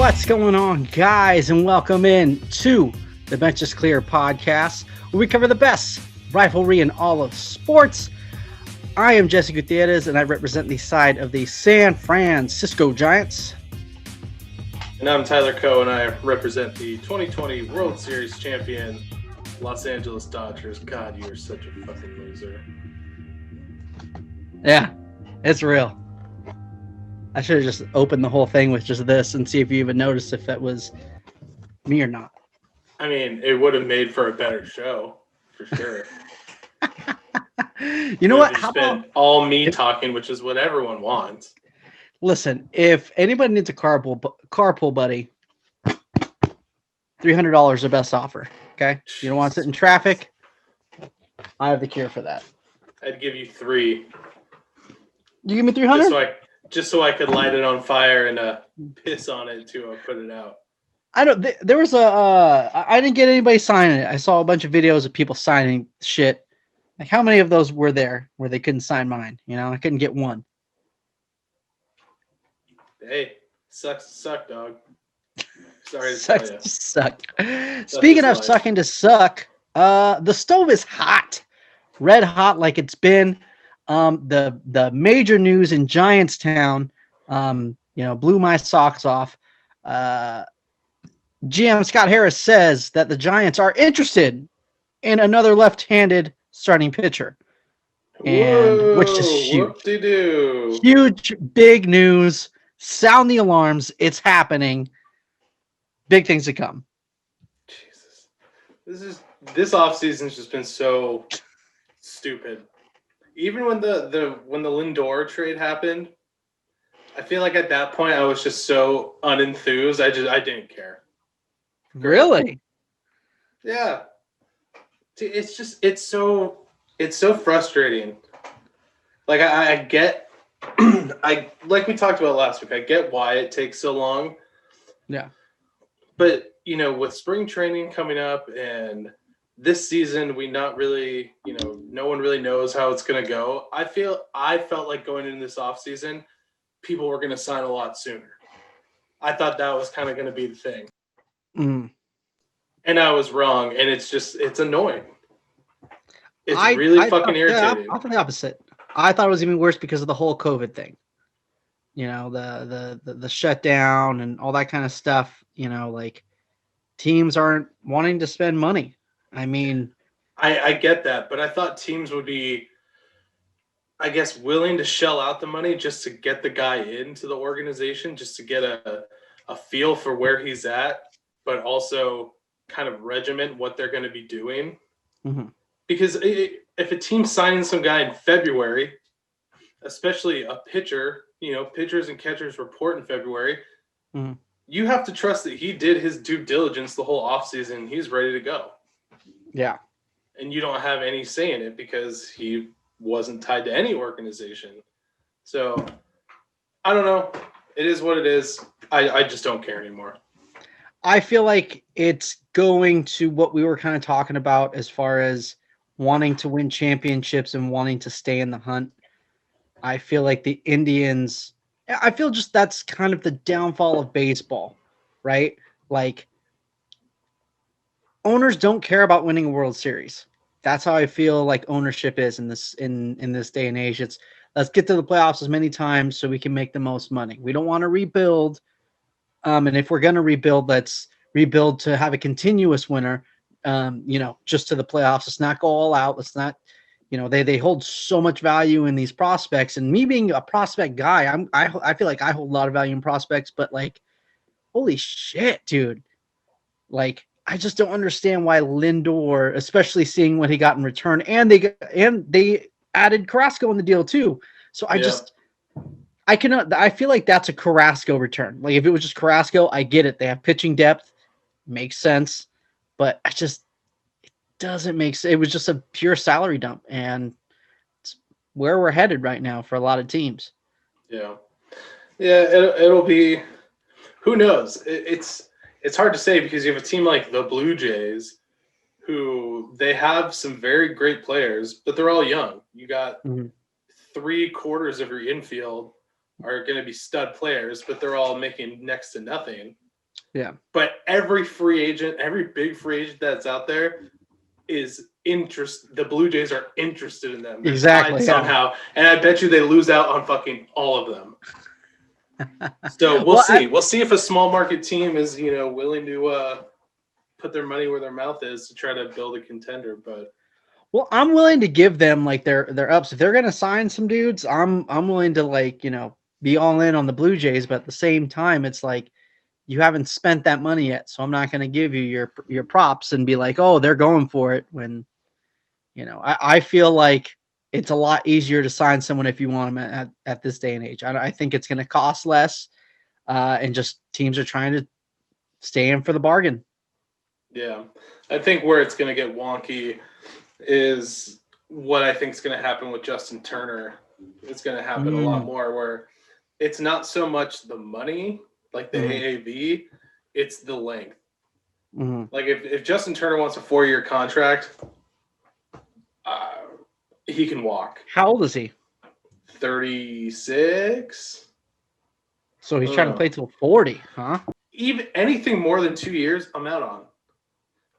What's going on, guys, and welcome in to the Bench is Clear podcast, where we cover the best rivalry in all of sports. I am Jesse Gutierrez, and I represent the side of the San Francisco Giants. And I'm Tyler Coe, and I represent the 2020 World Series champion, Los Angeles Dodgers. God, you are such a fucking loser. Yeah, it's real. I should have just opened the whole thing with just this and see if you even noticed if that was me or not. I mean, it would have made for a better show, for sure. You know what? How about all me talking, which is what everyone wants. Listen, if anybody needs a carpool buddy, $300 the best offer. Okay, you don't want to sit in traffic. I have the cure for that. I'd give you $3. You give me $300? Just so I could light it on fire and piss on it to put it out. I don't. There was I didn't get anybody signing it. I saw a bunch of videos of people signing shit. Like, how many of those were there where they couldn't sign mine? You know, I couldn't get one. Hey, sucks to suck, dog. Sorry to sucks tell you. To suck. Speaking of sucking to suck, the stove is hot, red hot like it's been. The major news in Giants Town, blew my socks off. GM Scott Harris says that the Giants are interested in another left-handed starting pitcher, and which is huge. Whoop-de-doo. Huge, big news. Sound the alarms. It's happening. Big things to come. Jesus, this offseason's just been so stupid. Even when the Lindor trade happened, I feel like at that point I was just so unenthused. I didn't care. Really? Yeah. It's so frustrating. Like I get like we talked about last week, I get why it takes so long. Yeah. But with spring training coming up and this season, we not really, no one really knows how it's going to go. I felt like going into this offseason, people were going to sign a lot sooner. I thought that was kind of going to be the thing. Mm. And I was wrong. And it's annoying. It's really fucking irritating. I thought the opposite. I thought it was even worse because of the whole COVID thing. The shutdown and all that kind of stuff, like teams aren't wanting to spend money. I mean, I get that, but I thought teams would be, I guess, willing to shell out the money just to get the guy into the organization, just to get a feel for where he's at, but also kind of regiment what they're going to be doing. Mm-hmm. Because if a team's signing some guy in February, especially a pitcher, pitchers and catchers report in February, mm-hmm. You have to trust that he did his due diligence the whole offseason and he's ready to go. Yeah. And you don't have any say in it because he wasn't tied to any organization. So, I don't know. It is what it is. I just don't care anymore. I feel like it's going to what we were kind of talking about as far as wanting to win championships and wanting to stay in the hunt. I feel like the Indians, I feel just that's kind of the downfall of baseball, right? Like, owners don't care about winning a World Series. That's how I feel like ownership is in this day and age. It's let's get to the playoffs as many times so we can make the most money. We don't want to rebuild. And if we're going to rebuild, let's rebuild to have a continuous winner, just to the playoffs. Let's not go all out. Let's not, they hold so much value in these prospects. And me being a prospect guy, I feel like I hold a lot of value in prospects, but like, holy shit, dude. Like, I just don't understand why Lindor, especially seeing what he got in return, and they added Carrasco in the deal too. So I feel like that's a Carrasco return. Like if it was just Carrasco, I get it. They have pitching depth, makes sense, but it doesn't make sense. It was just a pure salary dump, and it's where we're headed right now for a lot of teams. Yeah, it'll be. Who knows? It's hard to say because you have a team like the Blue Jays who they have some very great players, but they're all young. You got 3/4 of your infield are going to be stud players, but they're all making next to nothing. Yeah. But every free agent, every big free agent that's out there is the Blue Jays are interested in them. They're Exactly. tied somehow. And I bet you they lose out on fucking all of them. So we'll see. We'll see if a small market team is, willing to put their money where their mouth is to try to build a contender. But I'm willing to give them like their ups. If they're gonna sign some dudes, I'm willing to like, be all in on the Blue Jays, but at the same time, it's like you haven't spent that money yet. So I'm not gonna give you your props and be like, oh, they're going for it when I feel like it's a lot easier to sign someone if you want them at this day and age. I think it's gonna cost less. And just teams are trying to stay in for the bargain. Yeah, I think where it's going to get wonky is what I think is going to happen with Justin Turner. It's going to happen a lot more where it's not so much the money, like the AAV, it's the length. Like if Justin Turner wants a 4-year contract, he can walk. How old is he? 36. So he's trying to play till 40, huh? Even anything more than 2 years, I'm out on.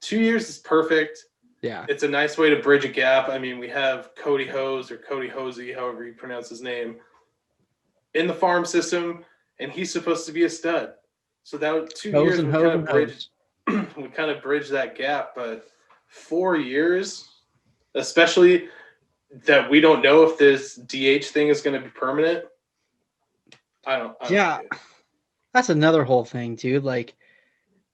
2 years is perfect. Yeah. It's a nice way to bridge a gap. I mean, we have Cody Hose or Cody Hosey, however you pronounce his name, in the farm system, and he's supposed to be a stud. So that 2 years would kind of bridge that gap. But 4 years, especially that we don't know if this DH thing is going to be permanent. I don't that's another whole thing, dude. Like,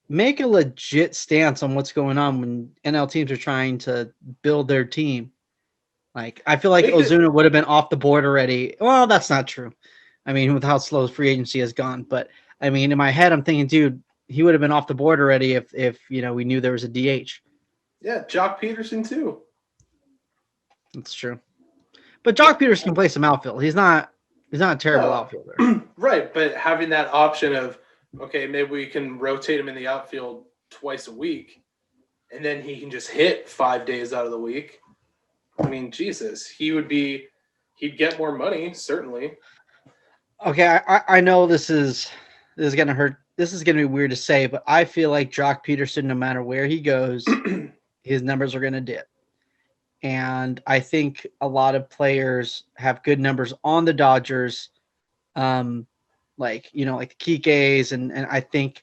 make a legit stance on what's going on when NL teams are trying to build their team. Like, I feel like Ozuna would have been off the board already. Well, that's not true. I mean, with how slow free agency has gone. But, I mean, in my head, I'm thinking, dude, he would have been off the board already if we knew there was a DH. Yeah, Jock Peterson, too. That's true. But Jock Peterson can play some outfield. He's not a terrible outfielder. Right, but having that option of, okay, maybe we can rotate him in the outfield twice a week, and then he can just hit 5 days out of the week. I mean, Jesus, he'd get more money, certainly. Okay, I know this is gonna hurt. This is gonna be weird to say, but I feel like Jock Peterson, no matter where he goes, his numbers are gonna dip. And I think a lot of players have good numbers on the Dodgers, like the Kike's, and I think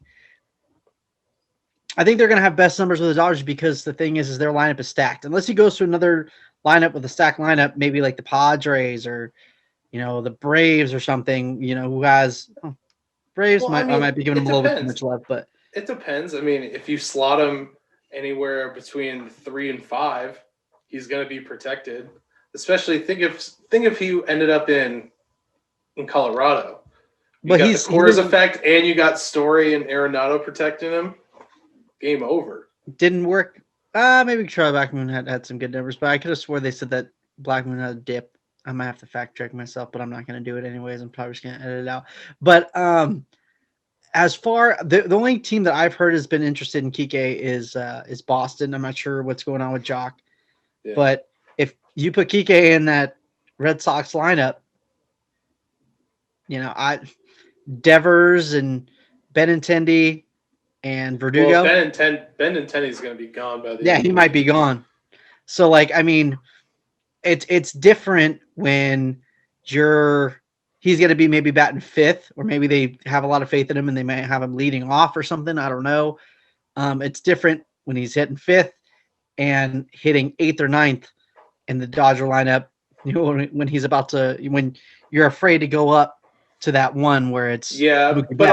they're going to have best numbers with the Dodgers because the thing is their lineup is stacked. Unless he goes to another lineup with a stacked lineup, maybe like the Padres or the Braves or something, who has Braves. I might be giving them a little bit too much love, but it depends. I mean, if you slot him anywhere between 3 and 5. He's going to be protected. Especially think if he ended up in Colorado. You got the Coors effect, and you got Story and Arenado protecting him. Game over. Didn't work. Maybe Charlie Blackmon had some good numbers, but I could have swore they said that Blackmon had a dip. I might have to fact check myself, but I'm not going to do it anyways. I'm probably just going to edit it out. But as far the only team that I've heard has been interested in Kike is Boston. I'm not sure what's going on with Jock. Yeah. But if you put Kike in that Red Sox lineup, Devers and Benintendi and Verdugo. Well, Benintendi is going to be gone by the end. Yeah, he might be gone. So, it's different when he's going to be maybe batting 5th, or maybe they have a lot of faith in him and they might have him leading off or something. I don't know. It's different when he's hitting 5th. And hitting 8th or 9th in the Dodger lineup, when he's when you're afraid to go up to that one where it's but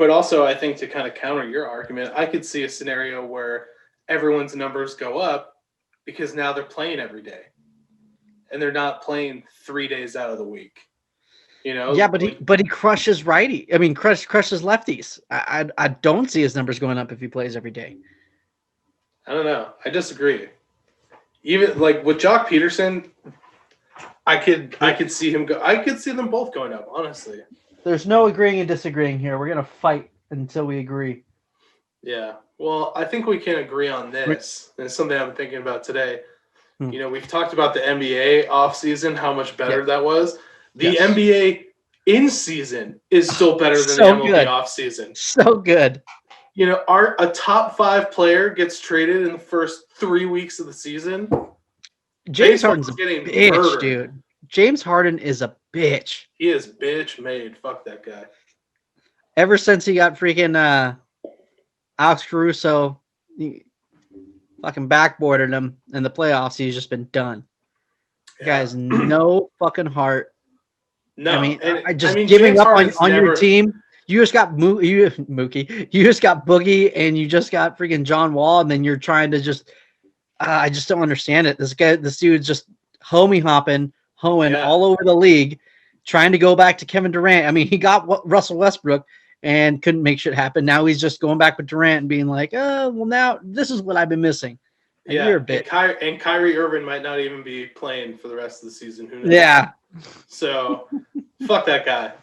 also I think to kind of counter your argument, I could see a scenario where everyone's numbers go up because now they're playing every day, and they're not playing 3 days out of the week. Yeah, but he crushes righty. I mean, crushes lefties. I don't see his numbers going up if he plays every day. I don't know. I disagree. Even like with Jock Peterson, I could see him go. I could see them both going up. Honestly, there's no agreeing and disagreeing here. We're gonna fight until we agree. Yeah. Well, I think we can agree on this. It's something I'm thinking about today. We've talked about the NBA offseason, how much better that was. The NBA in season is still better than So the MLB good. offseason. So good. You know, a top 5 player gets traded in the first 3 weeks of the season. James Baseball's Harden's a getting bitch, murdered. dude. James Harden is a bitch. He is bitch made. Fuck that guy. Ever since he got freaking Alex Caruso, he fucking backboarded him in the playoffs, he's just been done. Yeah. Guy has no fucking heart. No, I mean, and giving James up Harden's on never, your team. You just got Mookie. You just got Boogie, and you just got freaking John Wall, and then you're trying to just. I just don't understand it. This dude's just hoeing all over the league, trying to go back to Kevin Durant. I mean, he got Russell Westbrook and couldn't make shit happen. Now he's just going back with Durant and being like, "Oh, well, now this is what I've been missing." And yeah, you're a bit. and Kyrie Irving might not even be playing for the rest of the season. Who knows? Yeah. So, fuck that guy.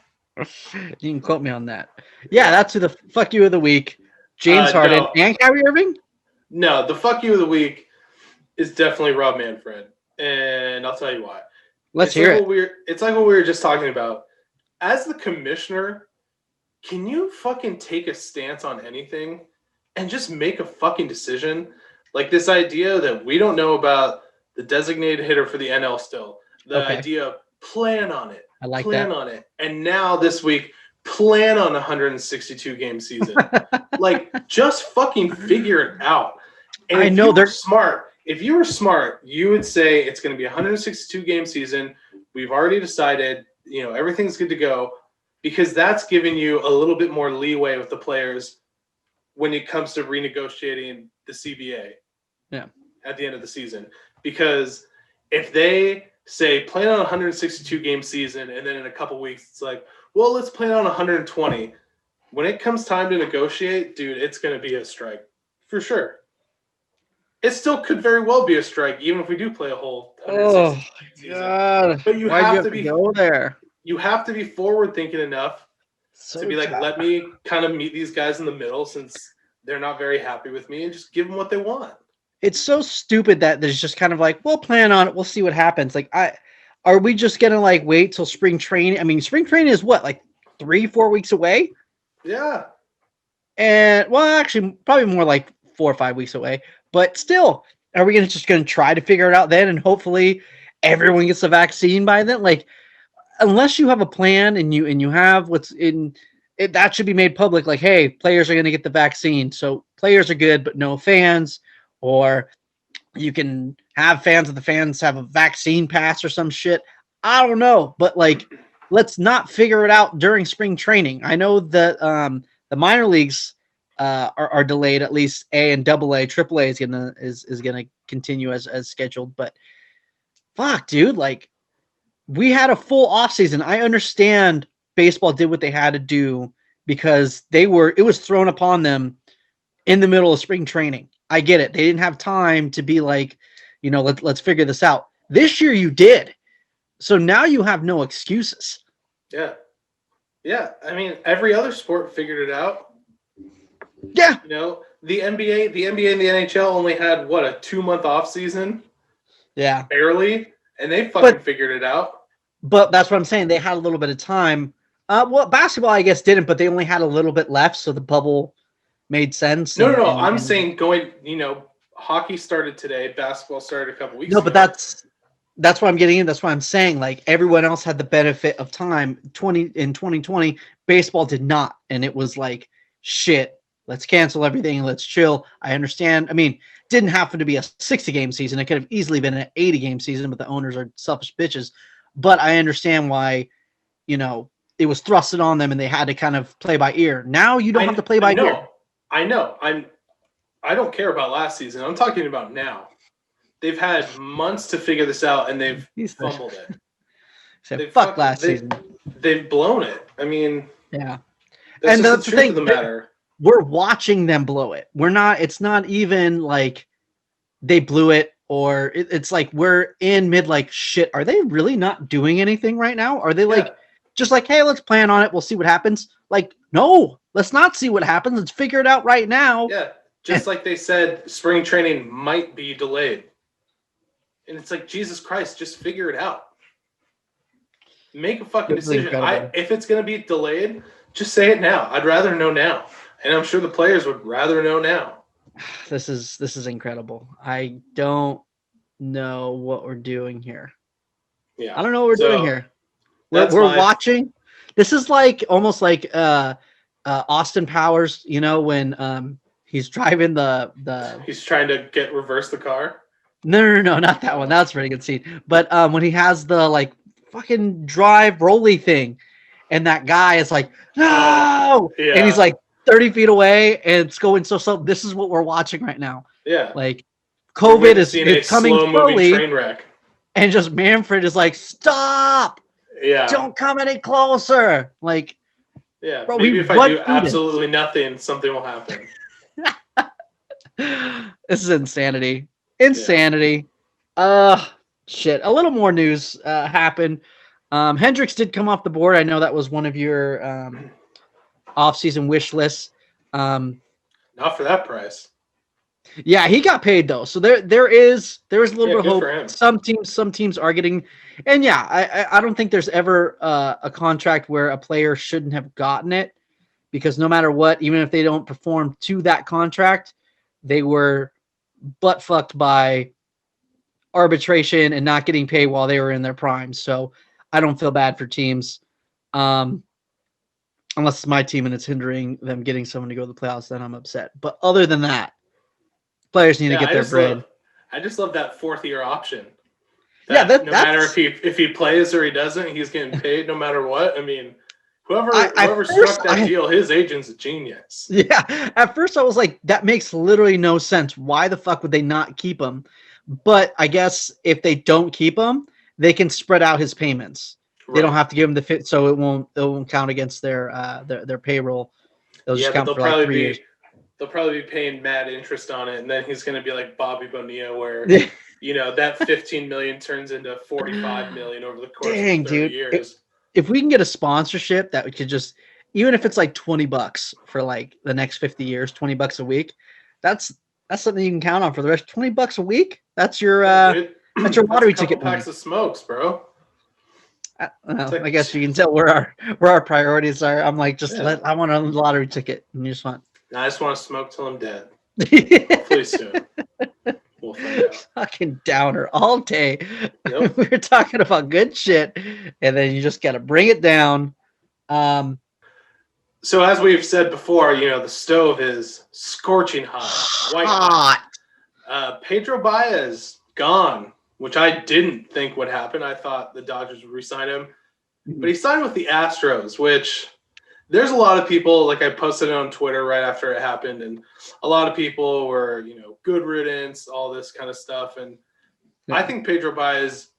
You can quote me on that. Yeah, that's who the fuck you of the week. James Harden and Kyrie Irving? No, the fuck you of the week is definitely Rob Manfred. And I'll tell you why. Let's hear it. It's like what we were just talking about. As the commissioner, can you fucking take a stance on anything and just make a fucking decision? Like this idea that we don't know about the designated hitter for the NL still. The idea of plan on it. I like plan that. on it. And now this week, plan on a 162-game season. Like, just fucking figure it out. And I know they're smart. If you were smart, you would say it's going to be a 162-game season. We've already decided, you know, everything's good to go, because that's giving you a little bit more leeway with the players when it comes to renegotiating the CBA. Yeah. At the end of the season. Because if they say plan on a 162-game season and then in a couple weeks it's like, well, let's plan on 120. When it comes time to negotiate, dude, it's going to be a strike for sure. It still could very well be a strike, even if we do play a whole 162 season. God. But you Why'd have you to be go there. You have to be forward thinking enough to be like, let me kind of meet these guys in the middle since they're not very happy with me, and just give them what they want. It's so stupid that there's just kind of like, we'll plan on it. We'll see what happens. Like, are we just going to like wait till spring training? I mean, spring training is what, like 3-4 weeks away? Yeah. And well, actually probably more like 4 or 5 weeks away, but still, are we just going to try to figure it out then? And hopefully everyone gets the vaccine by then. Like, unless you have a plan and you have what's in it, that should be made public. Like, hey, players are going to get the vaccine. So players are good, but no fans. Or you can have fans of the fans have a vaccine pass or some shit. I don't know. But, like, let's not figure it out during spring training. I know that the minor leagues are delayed, at least A and AA. AAA is gonna continue as scheduled. But, fuck, dude. Like, we had a full offseason. I understand baseball did what they had to do because it was thrown upon them in the middle of spring training. I get it. They didn't have time to be like, you know, let's figure this out. This year you did. So now you have no excuses. Yeah. Yeah. I mean, every other sport figured it out. Yeah. You know, the NBA and the NHL only had, what, a 2-month off season? Yeah. Barely. And they fucking figured it out. But that's what I'm saying. They had a little bit of time. Well, basketball, I guess, didn't, but they only had a little bit left. So the bubble made sense. No. I'm saying hockey started today. Basketball started a couple weeks ago. No, but that's what I'm getting in. That's what I'm saying. Like, everyone else had the benefit of time. In 2020, baseball did not. And it was like, shit, let's cancel everything. Let's chill. I understand. I mean, didn't happen to be a 60-game season. It could have easily been an 80-game season, but the owners are selfish bitches. But I understand why, you know, it was thrusted on them and they had to kind of play by ear. Now you don't have to play by ear. I know. I don't care about last season. I'm talking about now. They've had months to figure this out, and they've fumbled it. Said, fuck last season. They've blown it. I mean, yeah. And that's the truth of the matter. We're watching them blow it. It's not even like they blew it, or it's like we're in mid like, shit, are they really not doing anything right now? Are they like, just like, hey, let's plan on it. We'll see what happens. Like, no, let's not see what happens. Let's figure it out right now. Yeah. Just like they said, spring training might be delayed. And it's like, Jesus Christ, just figure it out. Make a fucking This is decision. incredible. If it's going to be delayed, just say it now. I'd rather know now. And I'm sure the players would rather know now. This is incredible. I don't know what we're doing here. Yeah. I don't know what we're doing here. That's We're watching. This is like almost like Austin Powers, you know, when he's driving the He's trying to reverse the car. No, not that one. That's a pretty good scene. But when he has the like fucking drive rolly thing, and that guy is like, no, Yeah. and he's like 30 feet away, and it's going so. This is what we're watching right now. Yeah. Like COVID is coming slowly, train wreck. and just Manfred is like, stop. Yeah. Don't come any closer. Like, yeah. bro, maybe if I do absolutely nothing, something will happen. This is insanity. Insanity. Shit. A little more news happened. Hendricks did come off the board. I know that was one of your off-season wish lists. Not for that price. Yeah, he got paid though, so there is a little bit of hope. For him. Some teams are getting, and yeah, I don't think there's ever a contract where a player shouldn't have gotten it, because no matter what, even if they don't perform to that contract, they were butt fucked by arbitration and not getting paid while they were in their prime. So I don't feel bad for teams, unless it's my team and it's hindering them getting someone to go to the playoffs. Then I'm upset. But other than that, players need to get their bread. I just love that 4th-year option. No matter if he plays or he doesn't, he's getting paid no matter what. I mean, whoever struck that deal, his agent's a genius. Yeah, at first I was like, that makes literally no sense. Why the fuck would they not keep him? But I guess if they don't keep him, they can spread out his payments. Right. They don't have to give him the fit, so it won't count against their payroll. They'll just count for like 3 years. They'll probably be paying mad interest on it, and then he's going to be like Bobby Bonilla, where that $15 million turns into $45 million over the course of 30 years. If we can get a sponsorship that we could just, even if it's like $20 for like the next 50 years, $20 a week, that's something you can count on for the rest. $20 a week. That's your lottery ticket. Packs of smokes, bro. I guess you can tell where our priorities are. I'm like, I want a lottery ticket, and you just want. I just want to smoke till I'm dead. Hopefully soon. We'll find out. Fucking downer all day. Yep. We're talking about good shit, and then you just got to bring it down. So as we've said before, the stove is scorching hot. White hot. Pedro Baez gone, which I didn't think would happen. I thought the Dodgers would re-sign him. But he signed with the Astros, which there's a lot of people, like I posted it on Twitter right after it happened, and a lot of people were, good riddance, all this kind of stuff. And I think Pedro Baez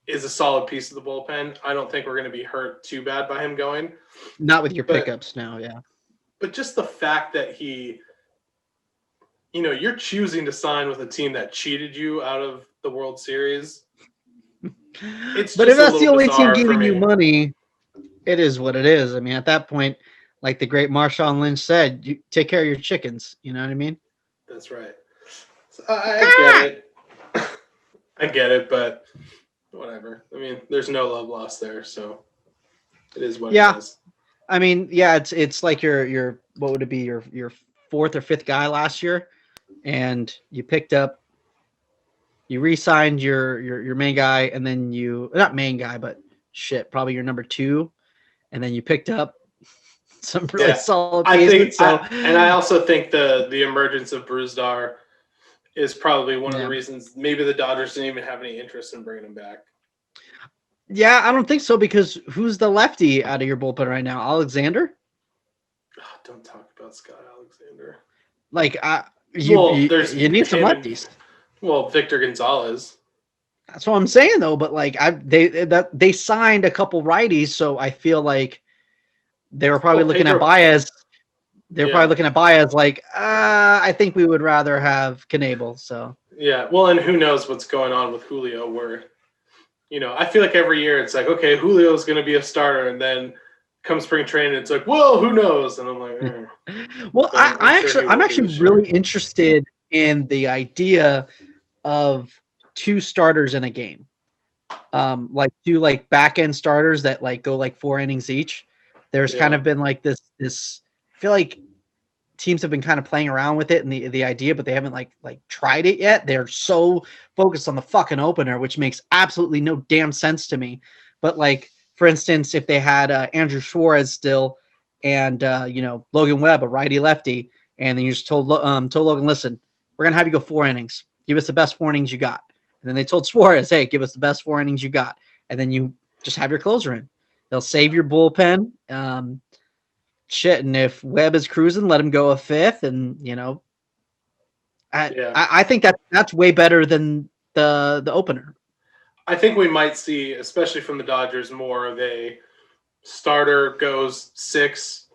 is a solid piece of the bullpen. I don't think we're going to be hurt too bad by him going. Not with your pickups now, yeah. But just the fact that you're choosing to sign with a team that cheated you out of the World Series. But if that's the only team giving you money, it is what it is. I mean, at that point, like the great Marshawn Lynch said, you take care of your chickens. You know what I mean? That's right. So I get it. I get it, but whatever. I mean, there's no love lost there, so it is what it is. I mean, yeah, it's like your what would it be, your 4th or 5th guy last year, and you picked up, you re-signed your main guy, and then not main guy, but probably your number 2. And then you picked up some really solid pieces. And I also think the emergence of Brusdar is probably one of the reasons maybe the Dodgers didn't even have any interest in bringing him back. Yeah, I don't think so, because who's the lefty out of your bullpen right now? Alexander? Oh, don't talk about Scott Alexander. Like, you need some lefties. Victor Gonzalez. That's what I'm saying, though. But like, they signed a couple righties, so I feel like they were probably looking at Baez. They're probably looking at Baez like, I think we would rather have Knebel. So yeah, well, and who knows what's going on with Julio? Where, I feel like every year it's like, okay, Julio's going to be a starter, and then come spring training, it's like, well, who knows? And I'm like, well, I'm actually really interested in the idea of 2 starters in a game. like 2 like back end starters that like go like 4 innings each. There's kind Yeah. of been like this. I feel like teams have been kind of playing around with it and the idea, but they haven't like tried it yet. They're so focused on the fucking opener, which makes absolutely no damn sense to me. But like, for instance, if they had Andrew Suarez still and Logan Webb, a righty lefty, and then you just told Logan, listen, we're gonna have you go 4 innings. Give us the best 4 innings you got. And then they told Suarez, hey, give us the best 4 innings you got. And then you just have your closer in. They'll save your bullpen. Shit, and if Webb is cruising, let him go a 5th, and I think that's way better than the opener. I think we might see, especially from the Dodgers, more of a starter goes 6,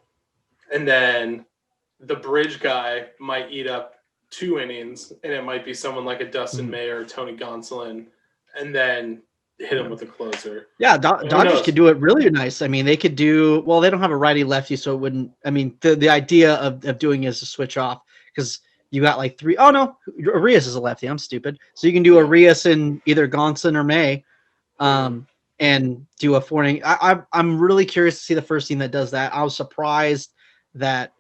and then the bridge guy might eat up 2 innings, and it might be someone like a Dustin May or Tony Gonsolin, and then hit him with a closer. Yeah, Dodgers could do it really nice. I mean, they could do well. They don't have a righty lefty, so it wouldn't. I mean, the idea of doing it is to switch off because you got like 3. Oh no, Arias is a lefty. I'm stupid. So you can do Arias in either Gonsolin or May, and do a 4 inning. I'm really curious to see the first team that does that. I was surprised that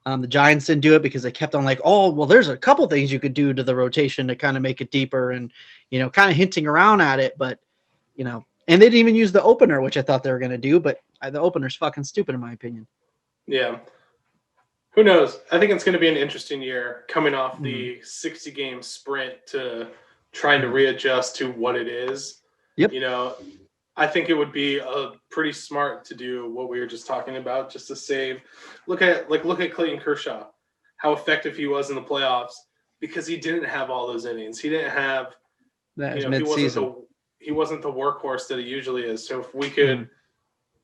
the Giants didn't do it because they kept on like, oh well, there's a couple things you could do to the rotation to kind of make it deeper and kind of hinting around at it, but. And they didn't even use the opener, which I thought they were going to do, but the opener's fucking stupid in my opinion. Yeah. Who knows? I think it's going to be an interesting year coming off the 60-game sprint to trying to readjust to what it is. Yep. I think it would be pretty smart to do what we were just talking about, just to save. Look at Clayton Kershaw, how effective he was in the playoffs because he didn't have all those innings. He didn't have that mid-season. He wasn't the workhorse that he usually is. So if we could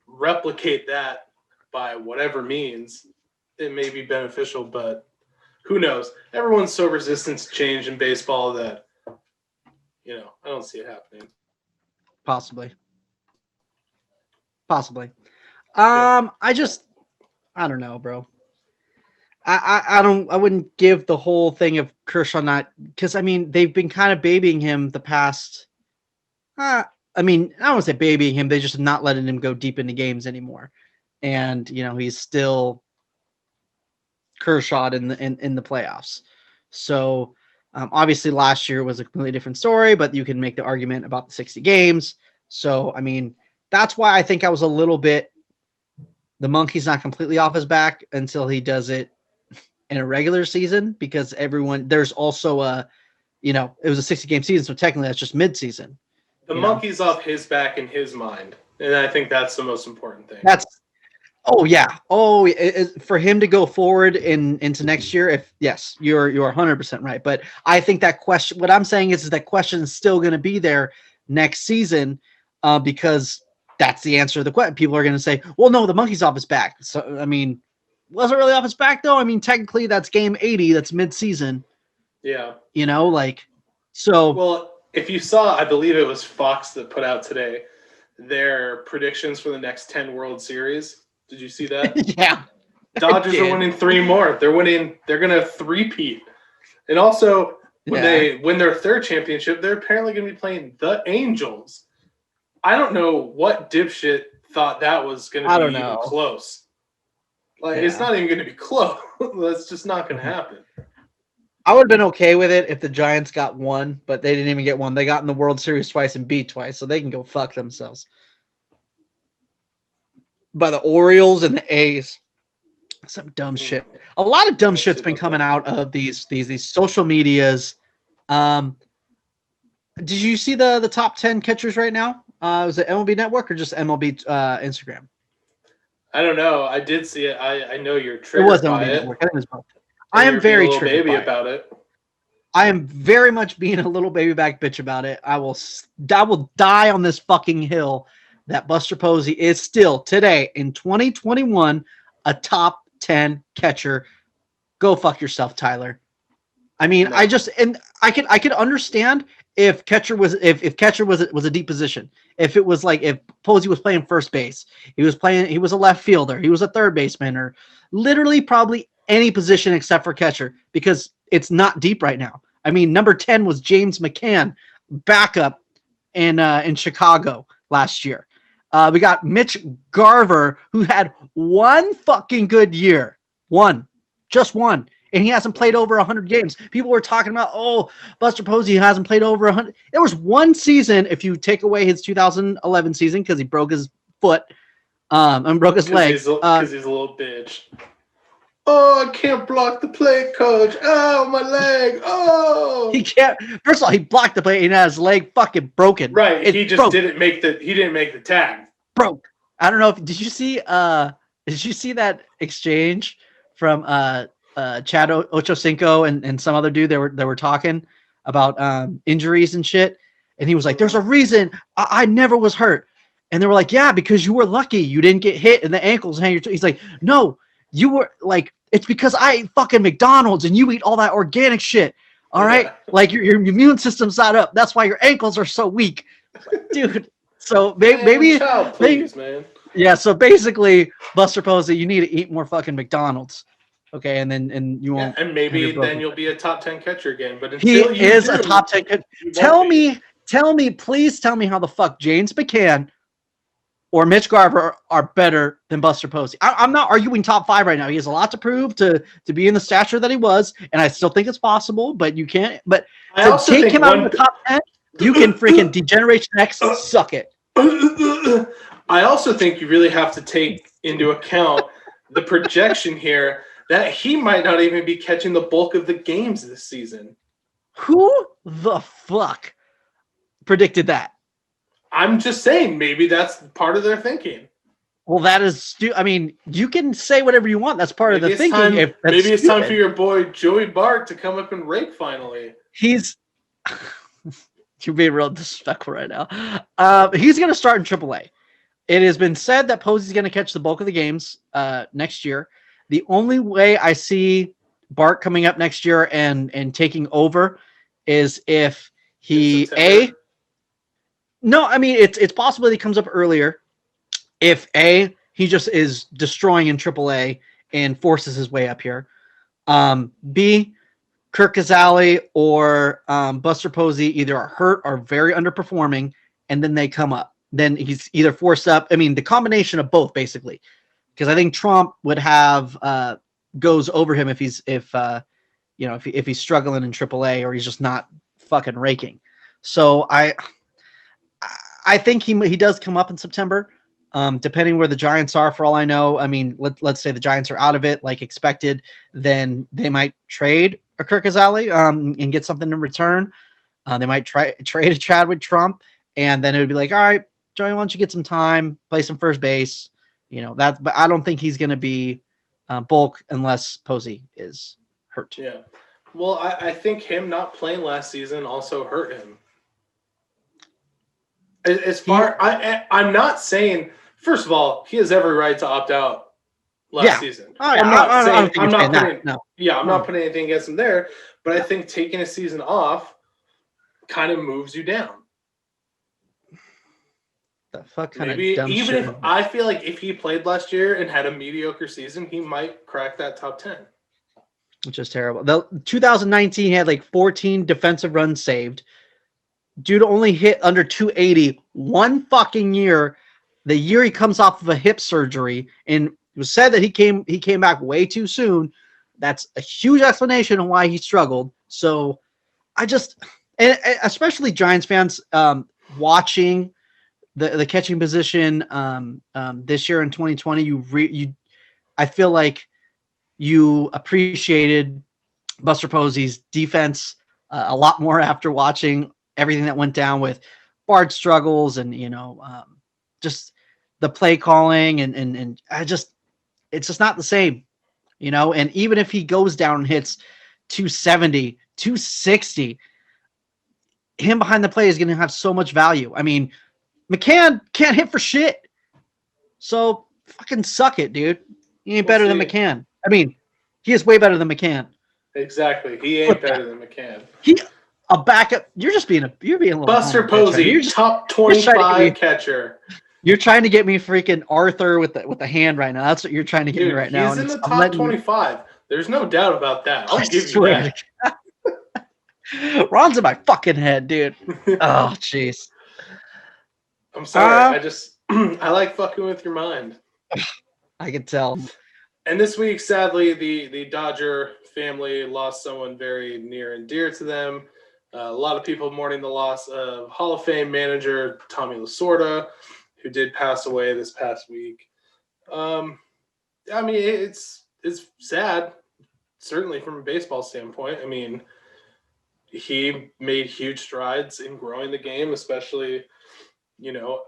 replicate that by whatever means, it may be beneficial, but who knows? Everyone's so resistant to change in baseball that, I don't see it happening. Possibly. I don't know, bro. I wouldn't give the whole thing of Kershaw not, because I mean, they've been kind of babying him the past. I don't want to say babying him. They just not letting him go deep into games anymore. And, he's still Kershaw in the playoffs. So obviously last year was a completely different story, but you can make the argument about the 60 games. So, I mean, that's why I think I was a little bit, the monkey's not completely off his back until he does it in a regular season, because there's also it was a 60-game season. So technically that's just mid-season. The monkey's off his back in his mind, and I think that's the most important thing. For him to go forward into next year, you're 100% right. But I think that question, what I'm saying is that question is still going to be there next season, because that's the answer to the question. People are going to say, well, no, the monkey's off his back. So, I mean, was it really off his back though? I mean, technically that's game 80, that's mid-season. Yeah. So. Well, if you saw, I believe it was Fox that put out today their predictions for the next 10 World Series. Did you see that? Yeah. Dodgers are winning 3 more. They're going to three-peat. And also, when they win their 3rd championship, they're apparently going to be playing the Angels. I don't know what dipshit thought that was going to be even close. It's not even going to be close. That's just not going to happen. I would have been okay with it if the Giants got 1, but they didn't even get 1. They got in the World Series twice and beat twice, so they can go fuck themselves. By the Orioles and the A's. Some dumb shit. A lot of dumb shit's been coming out of these social medias. Did you see the top 10 catchers right now? Was it MLB Network or just MLB Instagram? I don't know. I did see it. I know you're triggered by it. MLB Network. I think it was both. I am very triggered baby about it. I am very much being a little baby back bitch about it. I will die on this fucking hill that Buster Posey is still today in 2021 a top 10 catcher. Go fuck yourself, Tyler. I mean, no. I could understand if catcher was a deep position. If it was like if Posey was playing first base, he was a left fielder, he was a third baseman, or literally probably any position except for catcher, because it's not deep right now. I mean, number 10 was James Mccann, backup in Chicago last year. We got Mitch Garver, who had one fucking good year. Just one. And he hasn't played over 100 games. People were talking about, oh, Buster Posey hasn't played over 100. There was one season, if you take away his 2011 season, because he broke his foot and broke his leg. Because he's a little bitch. Oh, I can't block the play, coach. Oh, my leg. Oh. He can't. First of all, he blocked the play and had his leg fucking broken. Right. He didn't make the tag. Broke. I don't know if did you see that exchange from Chad Ochocinco and some other dude? They were talking about injuries and shit, and he was like, "There's a reason I never was hurt," and they were like, "Yeah, because you were lucky. You didn't get hit in the ankles." He's like, "No, you were like." It's because I ate fucking McDonald's and you eat all that organic shit. All right. Yeah. Like your immune system's not up. That's why your ankles are so weak. Dude. So maybe, man. Yeah. So basically, Buster Posey, you need to eat more fucking McDonald's. Okay. And you won't. Yeah, and maybe then you'll be a top 10 catcher again. But he is a top 10 catcher. Please tell me how the fuck James McCann or Mitch Garver are better than Buster Posey. I'm not arguing top 5 right now. He has a lot to prove to be in the stature that he was, and I still think it's possible, but you can't. But to take him out of the top 10, you can freaking Degeneration X suck it. I also think you really have to take into account the projection here that he might not even be catching the bulk of the games this season. Who the fuck predicted that? I'm just saying, maybe that's part of their thinking. Well, that is I mean, you can say whatever you want. That's part of the thinking. Maybe it's time for your boy Joey Bart to come up and rake finally. You're being real disrespectful right now. He's going to start in AAA. It has been said that Posey's going to catch the bulk of the games next year. The only way I see Bart coming up next year and taking over is if he No, I mean it's possible that he comes up earlier if he just is destroying in AAA and forces his way up here. B, Kirk Casale or Buster Posey either are hurt or very underperforming, and then they come up. Then he's either forced up. I mean, the combination of both basically, because I think Trump would have goes over him if he's struggling in AAA or he's just not fucking raking. So I think he does come up in September, depending where the Giants are. For all I know, I mean, let's say the Giants are out of it like expected, then they might trade a Kirk Casale and get something in return. They might trade a Chadwick Trump, and then it would be like, all right, Joey, why don't you get some time, play some first base, that. But I don't think he's going to be bulk unless Posey is hurt. Yeah, well, I think him not playing last season also hurt him. I'm not saying. First of all, he has every right to opt out last season. I'm not putting anything against him there, but I think taking a season off kind of moves you down. The fuck kind Maybe of dumb even shit. if I feel like if he played last year and had a mediocre season, he might crack that top 10. Which is terrible. The 2019 he had like 14 defensive runs saved. Dude only hit under 280 one fucking year. The year he comes off of a hip surgery, and it was said that he came back way too soon. That's a huge explanation of why he struggled. So I just, and especially Giants fans watching the catching position this year in 2020, I feel like you appreciated Buster Posey's defense a lot more after watching everything that went down with Bart struggles and, just the play calling and it's just not the same, and even if he goes down and hits 270, 260, him behind the play is going to have so much value. I mean, Mccann can't hit for shit. So fucking suck it, dude. He ain't better than Mccann. I mean, he is way better than Mccann. Exactly. He ain't better than Mccann. A backup. You're being a little Buster Posey, you're top 25 catcher. You're trying to get me freaking Arthur with the hand right now. That's what you're trying to get me right now. He's in the top 25. There's no doubt about that. I'll give you that. Ron's in my fucking head, dude. Oh, jeez. I'm sorry. I just I like fucking with your mind. I can tell. And this week, sadly, the Dodger family lost someone very near and dear to them. A lot of people mourning the loss of Hall of Fame manager Tommy Lasorda, who did pass away this past week. I mean, it's sad, certainly from a baseball standpoint. I mean, he made huge strides in growing the game, especially, you know,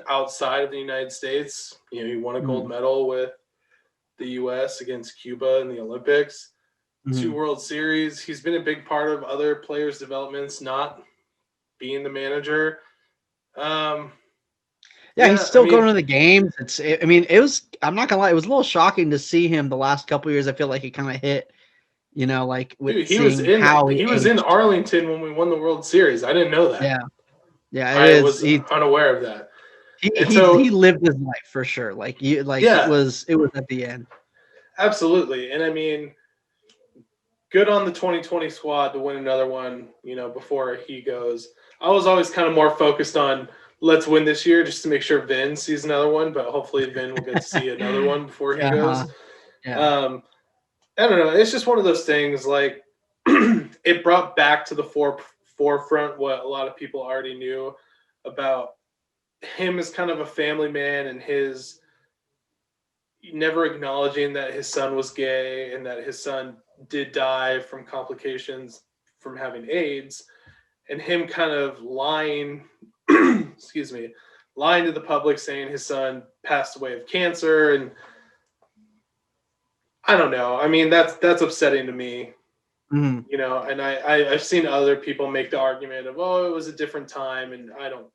outside of the United States. You know, he won a gold medal with the U.S. against Cuba in the Olympics, 2 World Series. He's been a big part of other players' developments, not being the manager. He's still going to the games. It was, I'm not gonna lie, it was a little shocking to see him the last couple of years. I feel like it kind of hit, like with dude, he was in Arlington when we won the World Series. I didn't know that. I was unaware of that. He lived his life for sure. It was at the end. Absolutely. And I mean, good on the 2020 squad to win another one, before he goes. I was always kind of more focused on let's win this year just to make sure Vin sees another one, but hopefully Vin will get to see another one before he goes. I don't know. It's just one of those things, like, it brought back to the forefront what a lot of people already knew about him as kind of a family man, and his never acknowledging that his son was gay and that his son did die from complications from having AIDS, and him kind of lying lying to the public, saying his son passed away of cancer. And I don't know. I mean, that's upsetting to me. And I've seen other people make the argument of, oh, it was a different time, and I don't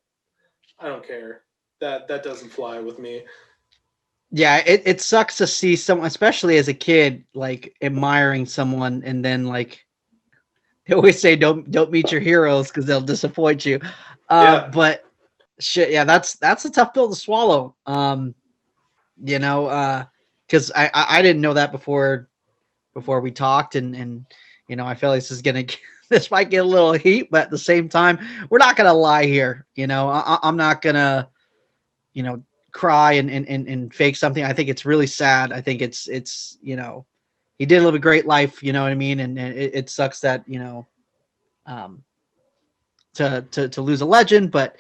care. That doesn't fly with me. Yeah, it sucks to see someone, especially as a kid, like admiring someone, and then like they always say, don't meet your heroes because they'll disappoint you. But shit, yeah, that's a tough pill to swallow. Because I didn't know that before we talked, and I feel like this might get a little heat, but at the same time, we're not gonna lie here. I'm not gonna cry and fake something. I think it's really sad. I think it's he did live a great life, you know what I mean, and it sucks that to lose a legend, but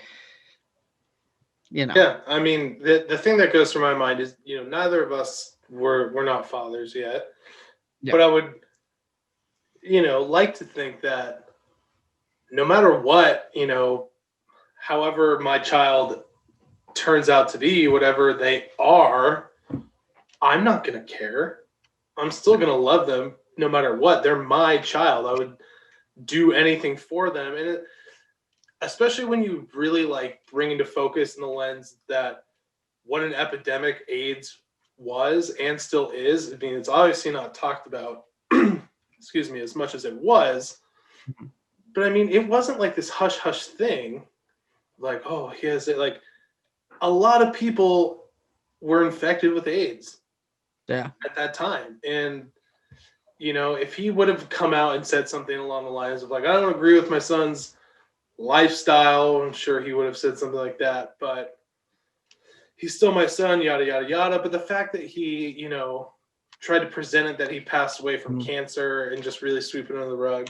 yeah, I mean, the thing that goes through my mind is, neither of us we're not fathers yet, but I would like to think that no matter what, however my child turns out to be, whatever they are, I'm not going to care. I'm still going to love them no matter what. They're my child. I would do anything for them. And especially when you really bring into focus in the lens that what an epidemic AIDS was and still is. I mean, it's obviously not talked about, as much as it was. But I mean, it wasn't like this hush hush thing. Like, oh, he has it. Like, a lot of people were infected with AIDS at that time. And, if he would have come out and said something along the lines of like, I don't agree with my son's lifestyle, I'm sure he would have said something like that, but he's still my son, yada, yada, yada. But the fact that he, tried to present it that he passed away from cancer and just really sweep it under the rug,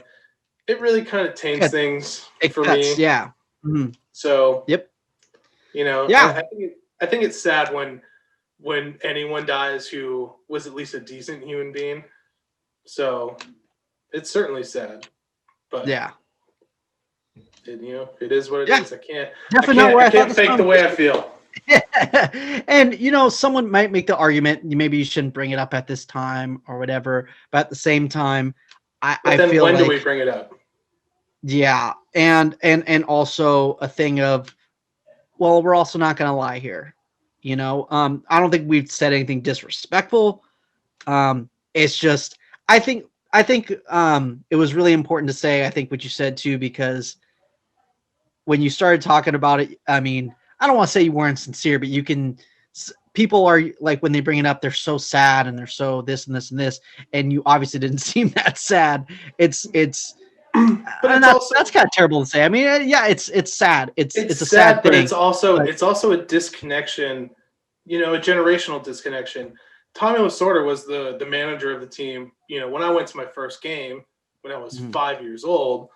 it really kind of taints things for me. Yeah. So, yep. I think it's sad when anyone dies who was at least a decent human being. So it's certainly sad, but it is what it is. I can't fake the way I feel. And someone might make the argument maybe you shouldn't bring it up at this time or whatever, but at the same time, I feel when do we bring it up? Yeah, and also a thing of, well, we're also not going to lie here. I don't think we've said anything disrespectful. It's just, I think it was really important to say, I think what you said too, because when you started talking about it, I mean, I don't want to say you weren't sincere, but people are like, when they bring it up, they're so sad and they're so this and this and this. And you obviously didn't seem that sad. It's But and it's also that's kind of terrible to say. I mean, yeah, it's sad. It's a sad but thing. it's also a disconnection, a generational disconnection. Tommy Lasorda was the manager of the team, when I went to my first game when I was 5 years old.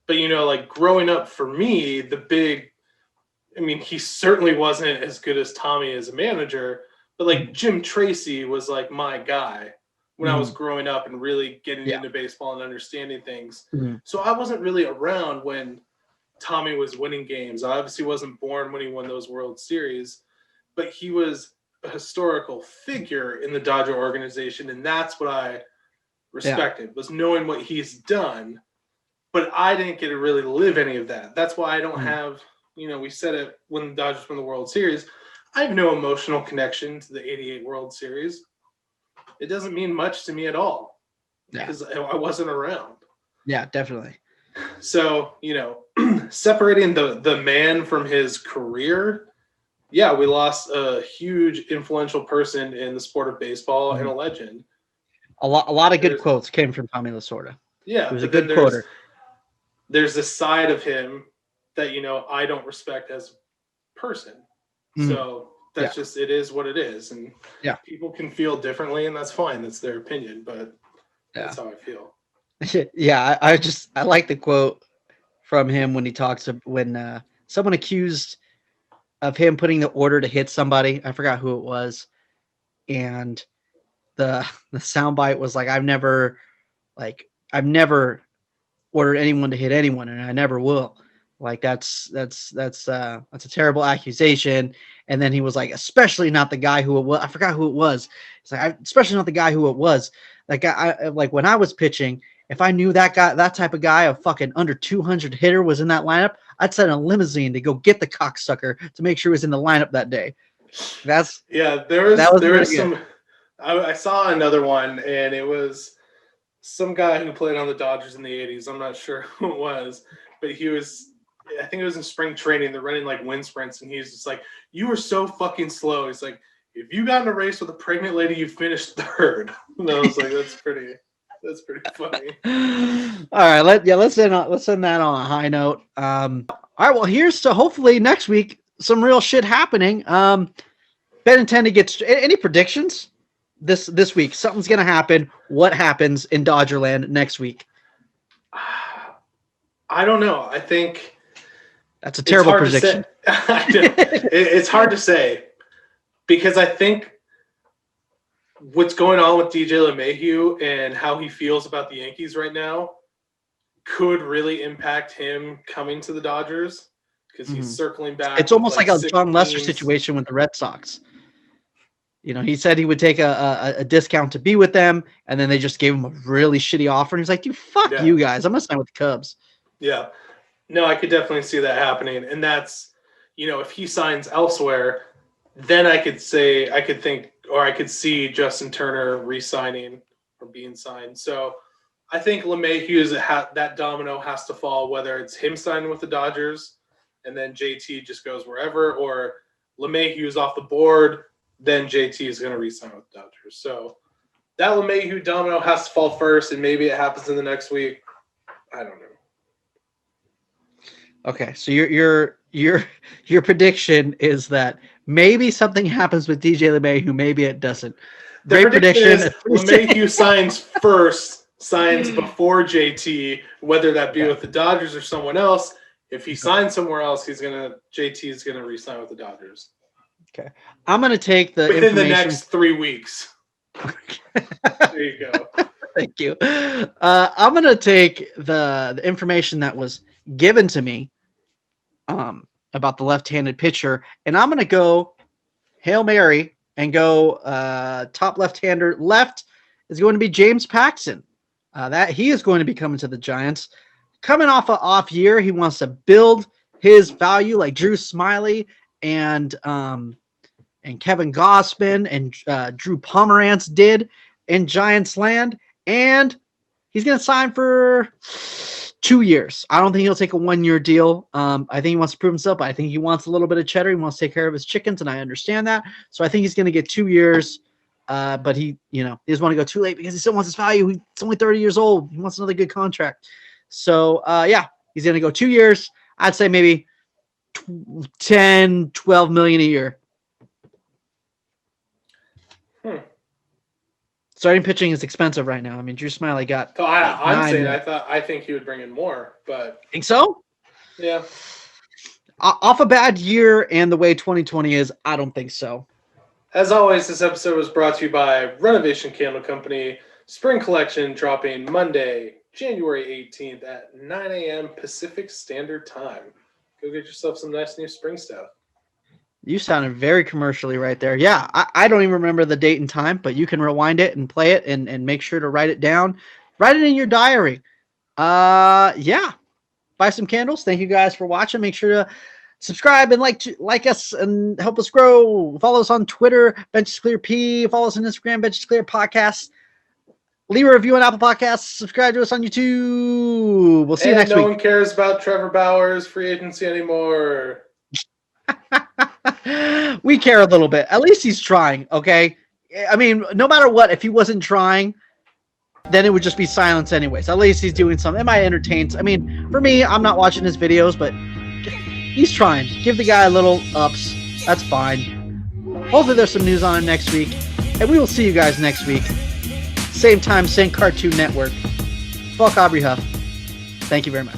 But like growing up for me, he certainly wasn't as good as Tommy as a manager, but like Jim Tracy was like my guy when I was growing up and really getting into baseball and understanding things. So I wasn't really around when Tommy was winning games. I obviously wasn't born when he won those World Series, but he was a historical figure in the Dodger organization, and that's what I respected, was knowing what he's done. But I didn't get to really live any of that. That's why I don't have, we said it when the Dodgers won the World Series, I have no emotional connection to the 88 World Series. It doesn't mean much to me at all because I wasn't around. Yeah, definitely. So, separating the man from his career, we lost a huge influential person in the sport of baseball and a legend. A lot of good quotes came from Tommy Lasorda. Yeah, he was a good quoter. There's a side of him that I don't respect as a person. So that's just, it is what it is, and people can feel differently, and that's fine. That's their opinion, but that's how I feel. Yeah, I like the quote from him when he talks when someone accused of him putting the order to hit somebody. I forgot who it was, and the soundbite was like, I've never ordered anyone to hit anyone, and I never will. Like that's a terrible accusation. And then he was like, especially not the guy who it was. I forgot who it was. It's like, especially not the guy who it was. Like like when I was pitching, if I knew that type of guy, a fucking under 200 hitter was in that lineup, I'd send a limousine to go get the cocksucker to make sure he was in the lineup that day. There was some. I saw another one, and it was some guy who played on the Dodgers in the 80s. I'm not sure who it was, but I think it was in spring training. They're running like wind sprints, and he's just like, "You were so fucking slow." He's like, "If you got in a race with a pregnant lady, you finished third." And I was like, "That's pretty funny." All right, let's end that on a high note. All right, well, here's to hopefully next week some real shit happening. Benintendi gets any predictions this week? Something's gonna happen. What happens in Dodgerland next week? I don't know. I think that's a terrible prediction. It's hard to say because I think what's going on with DJ LeMahieu and how he feels about the Yankees right now could really impact him coming to the Dodgers because he's circling back. It's almost like a John Lester situation with the Red Sox. He said he would take a discount to be with them, and then they just gave him a really shitty offer. And he's like, dude, fuck you guys. I'm going to sign with the Cubs. Yeah. No, I could definitely see that happening. And that's, if he signs elsewhere, then I could see Justin Turner re-signing or being signed. So I think LeMahieu's that domino has to fall, whether it's him signing with the Dodgers and then JT just goes wherever, or LeMahieu's off the board, then JT is going to re-sign with the Dodgers. So that LeMahieu domino has to fall first, and maybe it happens in the next week. I don't know. Okay, so your prediction is that maybe something happens with DJ LeMahieu, maybe it doesn't. Great prediction. LeMahieu signs before JT, whether that be with the Dodgers or someone else. If he signs somewhere else, JT is gonna re-sign with the Dodgers. Okay, I'm gonna take within the next 3 weeks. There you go. Thank you. I'm gonna take the information that was given to me about the left-handed pitcher, and I'm gonna go Hail Mary and go top left-hander. Left is going to be James Paxton. That he is going to be coming to the Giants. Coming off an off year, he wants to build his value like Drew Smyly and Kevin Gausman and Drew Pomerantz did in Giants land, and he's going to sign for 2 years. I don't think he'll take a 1-year deal. I think he wants to prove himself, but I think he wants a little bit of cheddar. He wants to take care of his chickens, and I understand that. So I think he's going to get 2 years, but he doesn't want to go too late because he still wants his value. He's only 30 years old. He wants another good contract. So, he's going to go 2 years. I'd say maybe 10, 12 million a year. Starting pitching is expensive right now. I mean, Drew Smiley got. So I think he would bring in more, but think so. Yeah. Off a bad year and the way 2020 is, I don't think so. As always, this episode was brought to you by Renovation Candle Company. Spring collection dropping Monday, January 18th at 9 a.m. Pacific Standard Time. Go get yourself some nice new spring stuff. You sounded very commercially right there. Yeah, I don't even remember the date and time, but you can rewind it and play it and make sure to write it down. Write it in your diary. Yeah. Buy some candles. Thank you guys for watching. Make sure to subscribe and like us and help us grow. Follow us on Twitter, Benches Clear P. Follow us on Instagram, Benches Clear Podcast. Leave a review on Apple Podcasts. Subscribe to us on YouTube. We'll see you next week. No one cares about Trevor Bauer's free agency anymore. We care a little bit. At least he's trying, okay? I mean, no matter what, if he wasn't trying, then it would just be silence anyways. At least he's doing something. It might entertain. I mean, for me, I'm not watching his videos, but he's trying. Give the guy a little ups. That's fine. Hopefully there's some news on him next week. And we will see you guys next week. Same time, same Cartoon Network. Fuck Aubrey Huff. Thank you very much.